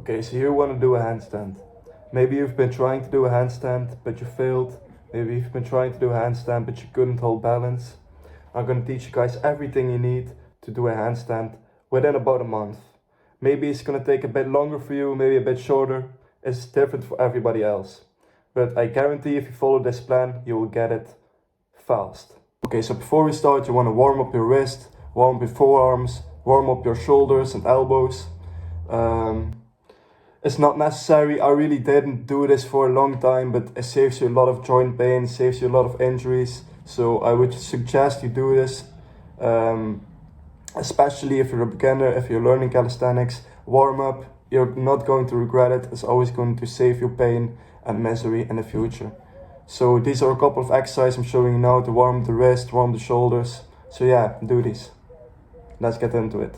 Okay, so you want to do a handstand. Maybe you've been trying to do a handstand, but you failed. Maybe you've been trying to do a handstand, but you couldn't hold balance. I'm going to teach you guys everything you need to do a handstand within about a month. Maybe it's going to take a bit longer for you, maybe a bit shorter. It's different for everybody else. But I guarantee if you follow this plan, you will get it fast. Okay, so before we start, you want to warm up your wrist, warm up your forearms, warm up your shoulders and elbows. It's not necessary. I really didn't do this for a long time, but it saves you a lot of joint pain, saves you a lot of injuries. So I would suggest you do this, especially if you're a beginner, if you're learning calisthenics. Warm up, you're not going to regret it. It's always going to save you pain and misery in the future. So these are a couple of exercises I'm showing you now to warm the wrist, warm the shoulders. So yeah, do these. Let's get into it.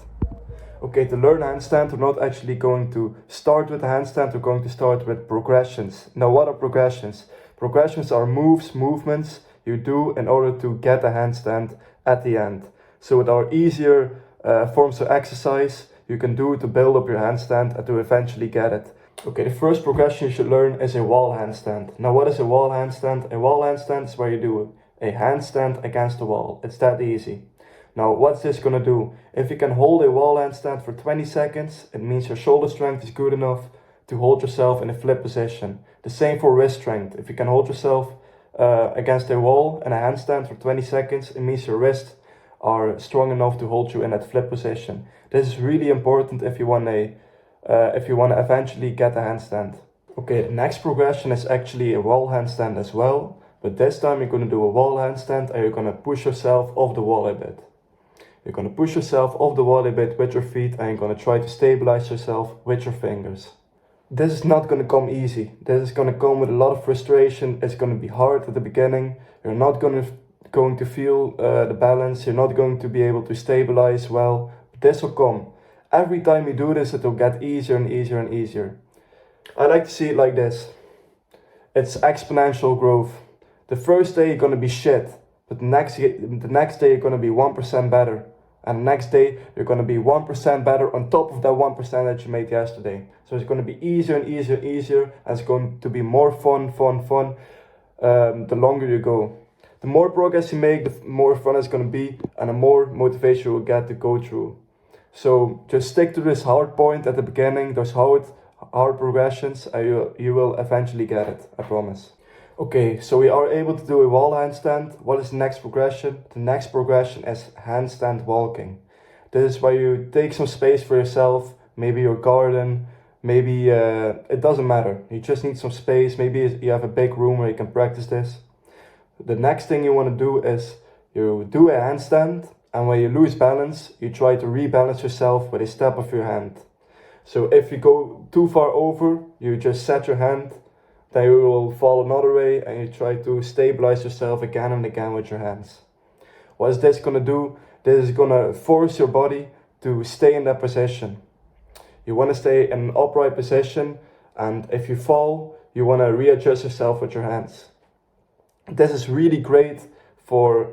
Okay, to learn handstand, we're not actually going to start with the handstand, we're going to start with progressions. Now, what are progressions? Progressions are movements you do in order to get a handstand at the end. So with our easier forms of exercise, you can do to build up your handstand and to eventually get it. Okay, the first progression you should learn is a wall handstand. Now, what is a wall handstand? A wall handstand is where you do a handstand against the wall. It's that easy. Now, what's this gonna do? If you can hold a wall handstand for 20 seconds, it means your shoulder strength is good enough to hold yourself in a flip position. The same for wrist strength. If you can hold yourself against a wall in a handstand for 20 seconds, it means your wrists are strong enough to hold you in that flip position. This is really important if you want to eventually get a handstand. Okay, the next progression is actually a wall handstand as well, but this time you're gonna do a wall handstand and you're gonna push yourself off the wall a bit. You're going to push yourself off the wall a bit with your feet and you're going to try to stabilize yourself with your fingers. This is not going to come easy. This is going to come with a lot of frustration. It's going to be hard at the beginning. You're not going to feel the balance. You're not going to be able to stabilize well. But this will come. Every time you do this, it will get easier and easier and easier. I like to see it like this. It's exponential growth. The first day you're going to be shit. But the next day you're going to be 1% better. And the next day you're going to be 1% better on top of that 1% that you made yesterday. So it's going to be easier and easier and easier. And it's going to be more fun. The longer you go. The more progress you make, the more fun it's going to be. And the more motivation you will get to go through. So just stick to this hard point at the beginning. Those hard progressions. And you will eventually get it. I promise. Okay, so we are able to do a wall handstand. What is the next progression? The next progression is handstand walking. This is where you take some space for yourself, maybe your garden, maybe it doesn't matter. You just need some space. Maybe you have a big room where you can practice this. The next thing you want to do is you do a handstand, and when you lose balance, you try to rebalance yourself with a step of your hand. So if you go too far over, you just set your hand. Then you will fall another way and you try to stabilize yourself again and again with your hands. What is this going to do? This is going to force your body to stay in that position. You want to stay in an upright position, and if you fall, you want to readjust yourself with your hands. This is really great for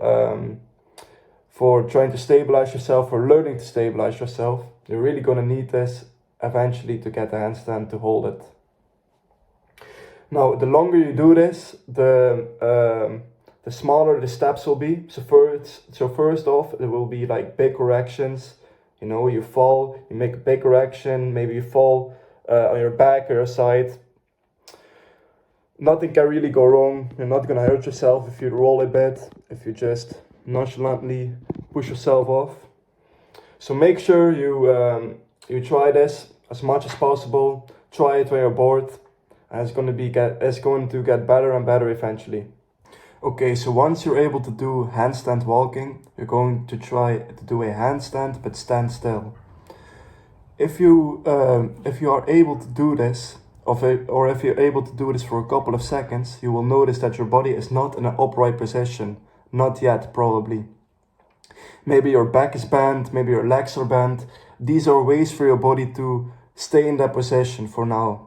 trying to stabilize yourself, for learning to stabilize yourself. You're really going to need this eventually to get the handstand to hold it. Now, the longer you do this, the smaller the steps will be. So first off, it will be like big corrections. You know, you fall, you make a big correction, maybe you fall on your back or your side. Nothing can really go wrong. You're not gonna hurt yourself if you roll a bit, if you just nonchalantly push yourself off. So make sure you try this as much as possible. Try it when you're bored. And it's going to get better and better eventually. Okay, so once you're able to do handstand walking, you're going to try to do a handstand but stand still. If you are able to do this, or if you're able to do this for a couple of seconds, you will notice that your body is not in an upright position. Not yet, probably. Maybe your back is bent, maybe your legs are bent. These are ways for your body to stay in that position for now.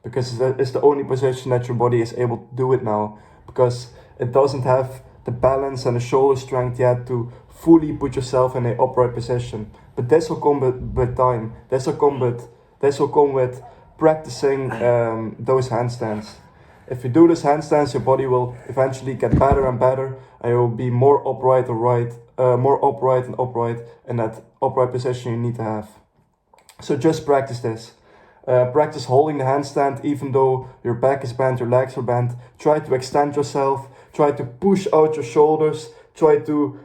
Because it's the only position that your body is able to do it now. Because it doesn't have the balance and the shoulder strength yet to fully put yourself in an upright position. But this will come with time. This will come with practicing those handstands. If you do this handstands, your body will eventually get better and better, and you'll be more upright and upright in that upright position you need to have. So just practice this. Practice holding the handstand even though your back is bent, your legs are bent. Try to extend yourself. Try to push out your shoulders. Try to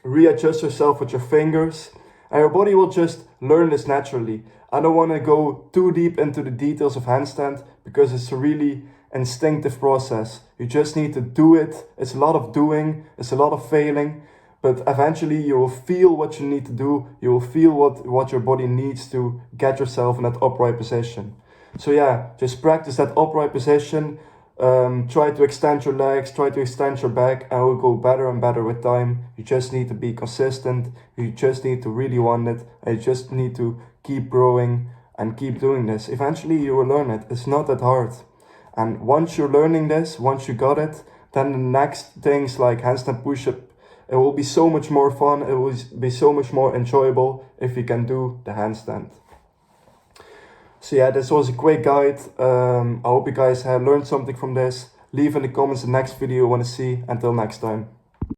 readjust yourself with your fingers. And your body will just learn this naturally. I don't want to go too deep into the details of handstand because it's a really instinctive process. You just need to do it. It's a lot of doing. It's a lot of failing. But eventually you will feel what you need to do. You will feel what your body needs to get yourself in that upright position. So yeah, just practice that upright position. Try to extend your legs, try to extend your back, and it will go better and better with time. You just need to be consistent. You just need to really want it. And you just need to keep growing and keep doing this. Eventually you will learn it. It's not that hard. And once you're learning this, once you got it, then the next things like handstand push-up, it will be so much more fun. It will be so much more enjoyable if you can do the handstand. So yeah, this was a quick guide. I hope you guys have learned something from this. Leave in the comments the next video you want to see. Until next time.